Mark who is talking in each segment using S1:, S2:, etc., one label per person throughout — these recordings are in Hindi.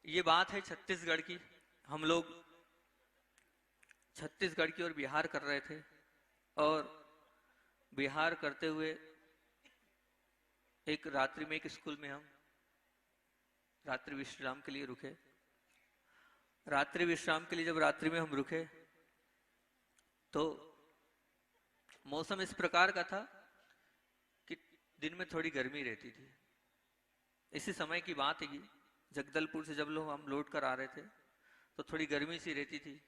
S1: ये बात है छत्तीसगढ़ की। हम लोग छत्तीसगढ़ की ओर बिहार कर रहे थे और बिहार करते हुए एक रात्रि में एक स्कूल में हम रात्रि विश्राम के लिए रुके। रात्रि विश्राम के लिए जब रात्रि में हम रुके तो मौसम इस प्रकार का था कि दिन में थोड़ी गर्मी रहती थी। इसी समय की बात है कि जगदलपुर से जब लोग हम लौट कर आ रहे थे तो थोड़ी गर्मी सी रहती थी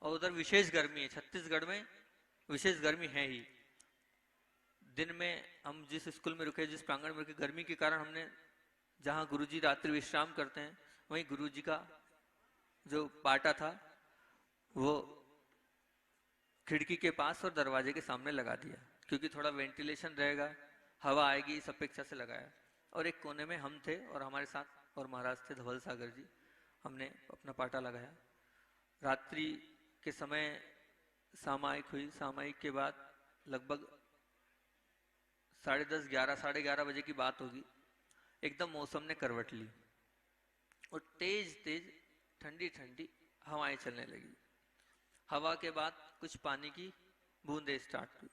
S1: और उधर विशेष गर्मी है। छत्तीसगढ़ में विशेष गर्मी है ही। दिन में हम जिस स्कूल में रुके, जिस प्रांगण में रुके, गर्मी के कारण हमने जहाँ गुरुजी रात्रि विश्राम करते हैं वहीं गुरुजी का जो पाटा था वो खिड़की के पास और दरवाजे के सामने लगा दिया, क्योंकि थोड़ा वेंटिलेशन रहेगा, हवा आएगी, इस अपेक्षा से लगाया। और एक कोने में हम थे और हमारे साथ और महाराज थे धवल सागर जी। हमने अपना पाटा लगाया। रात्रि के समय सामायिक हुई। सामायिक के बाद लगभग 10:30, 11, 11:30 बजे की बात होगी। एकदम मौसम ने करवट ली और तेज तेज ठंडी ठंडी हवाएं चलने लगी। हवा के बाद कुछ पानी की बूंदें स्टार्ट हुई।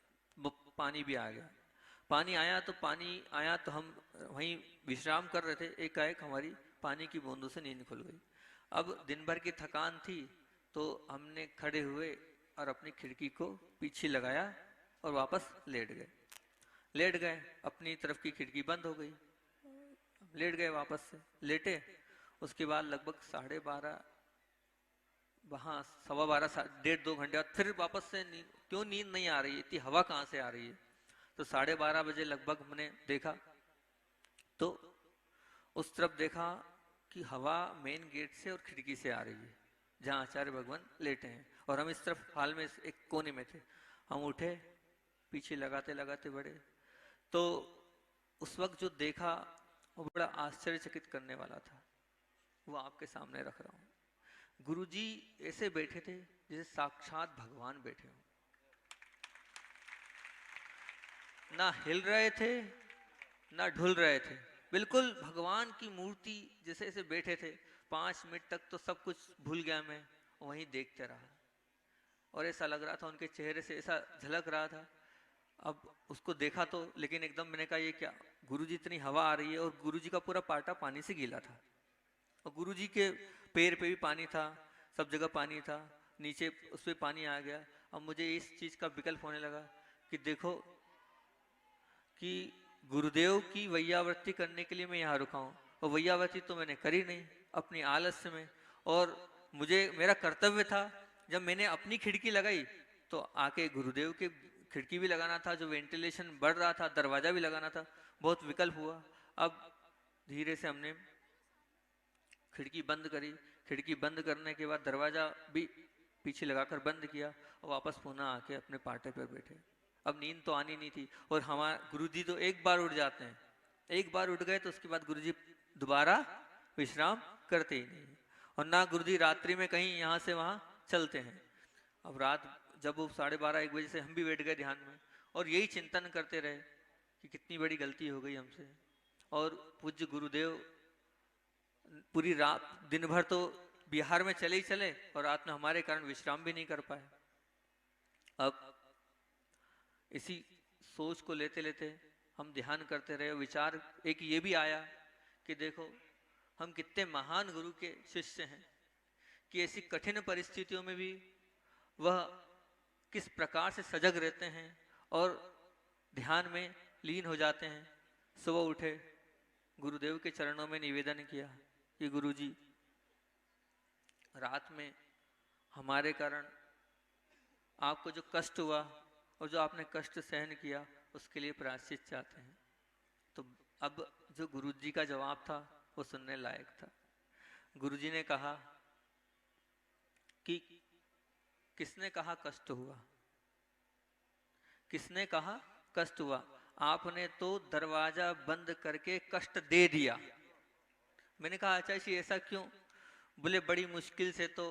S1: पानी भी आ गया। पानी आया तो हम वहीं विश्राम कर रहे थे। एकाएक हमारी पानी की बूंदों से नींद खुल गई। अब दिन भर की थकान थी तो हमने खड़े हुए और अपनी खिड़की को पीछे लगाया और वापस लेट गए। अपनी तरफ की खिड़की बंद हो गई। लेट गए, वापस से लेटे। उसके बाद लगभग 12:30, वहां 12:15, 1.5-2 घंटे बाद फिर वापस से क्यों नींद नहीं आ रही है, इतनी हवा कहाँ से आ रही है। तो 12:30 बजे लगभग हमने देखा तो उस तरफ देखा कि हवा मेन गेट से और खिड़की से आ रही है जहाँ आचार्य भगवान लेटे हैं, और हम इस तरफ हाल में एक कोने में थे। हम उठे, पीछे लगाते लगाते बढ़े तो उस वक्त जो देखा वो बड़ा आश्चर्यचकित करने वाला था। वो आपके सामने रख रहा हूं। गुरुजी ऐसे बैठे थे जैसे साक्षात भगवान बैठे हों। ना हिल रहे थे ना ढुल रहे थे, बिल्कुल भगवान की मूर्ति जैसे ऐसे बैठे थे। 5 मिनट तक तो सब कुछ भूल गया, मैं वहीं देखते रहा और ऐसा लग रहा था, उनके चेहरे से ऐसा झलक रहा था। अब उसको देखा तो, लेकिन एकदम मैंने कहा ये क्या, गुरुजी इतनी हवा आ रही है और गुरुजी का पूरा पाटा पानी से गीला था और गुरुजी के पैर पे भी पानी था, सब जगह पानी था, नीचे उस पर पानी आ गया। अब मुझे इस चीज का विकल्प होने लगा कि देखो कि गुरुदेव की वैयावर्ती करने के लिए मैं यहाँ रुका हूँ और वैयावर्ती तो मैंने करी नहीं अपनी आलस्य में। और मुझे मेरा कर्तव्य था, जब मैंने अपनी खिड़की लगाई तो आके गुरुदेव के खिड़की भी लगाना था, जो वेंटिलेशन बढ़ रहा था, दरवाजा भी लगाना था। बहुत विकल्प हुआ। अब धीरे से हमने खिड़की बंद करी। खिड़की बंद करने के बाद दरवाजा भी पीछे लगाकर बंद किया और वापस पुनः आके अपने पाटे पर बैठे। अब नींद तो आनी नहीं थी और हमारे गुरुजी तो एक बार उठ जाते हैं, एक बार उठ गए तो उसके बाद गुरुजी दोबारा विश्राम करते ही नहीं, और ना गुरुजी रात्रि में कहीं यहाँ से वहां चलते हैं। अब रात जब वो 12:30-1 बजे से हम भी बैठ गए ध्यान में और यही चिंतन करते रहे कि कितनी बड़ी गलती हो गई हमसे। और पूज्य गुरुदेव पूरी रात दिन भर तो बिहार में चले ही चले और रात में हमारे कारण विश्राम भी नहीं कर पाए। अब इसी सोच को लेते लेते हम ध्यान करते रहे। विचार एक ये भी आया कि देखो हम कितने महान गुरु के शिष्य हैं कि ऐसी कठिन परिस्थितियों में भी वह किस प्रकार से सजग रहते हैं और ध्यान में लीन हो जाते हैं। सुबह उठे, गुरुदेव के चरणों में निवेदन किया कि गुरुजी, रात में हमारे कारण आपको जो कष्ट हुआ और जो आपने कष्ट सहन किया उसके लिए प्रायश्चित चाहते हैं। तो अब जो गुरुजी का जवाब था वो सुनने लायक था। गुरुजी ने कहा कि किसने कहा कष्ट हुआ, किसने कहा कष्ट हुआ, आपने तो दरवाजा बंद करके कष्ट दे दिया। मैंने कहा अच्छा जी ऐसा क्यों? बोले बड़ी मुश्किल से तो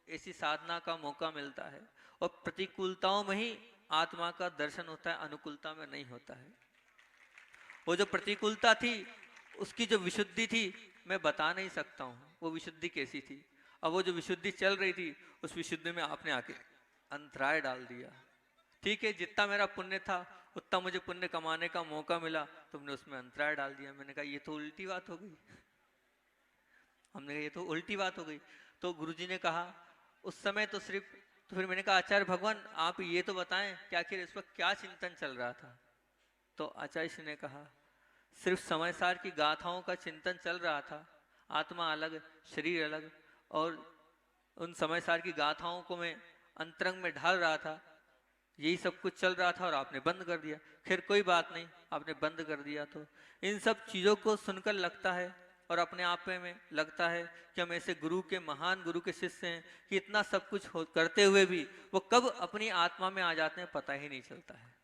S1: ऐसी साधना का मौका मिलता है और प्रतिकूलताओं में ही आत्मा का दर्शन होता है, अनुकूलता में नहीं होता है। वो जो प्रतिकूलता थी उसकी जो विशुद्धि थी मैं बता नहीं सकता हूँ वो विशुद्धि कैसी थी। अब वो जो विशुद्धि चल रही थी, उस विशुद्धि में आपने आके अंतराय डाल दिया। ठीक है, जितना मेरा पुण्य था उतना मुझे पुण्य कमाने का मौका मिला, तुमने उसमें अंतराय डाल दिया। मैंने कहा ये तो उल्टी बात हो गई। हमने कहा ये तो उल्टी बात हो गई। तो गुरुजी ने कहा उस समय तो सिर्फ, तो फिर मैंने कहा आचार्य भगवान आप ये तो बताएं कि आखिर इस वक्त क्या चिंतन चल रहा था। तो आचार्य श्री ने कहा सिर्फ समय सार की गाथाओं का चिंतन चल रहा था, आत्मा अलग शरीर अलग, और उन समय सार की गाथाओं को मैं अंतरंग में ढाल रहा था, यही सब कुछ चल रहा था और आपने बंद कर दिया। खैर कोई बात नहीं, आपने बंद कर दिया तो इन सब चीजों को सुनकर लगता है और अपने आप में लगता है कि हम ऐसे गुरु के, महान गुरु के शिष्य हैं कि इतना सब कुछ करते हुए भी वो कब अपनी आत्मा में आ जाते हैं पता ही नहीं चलता है।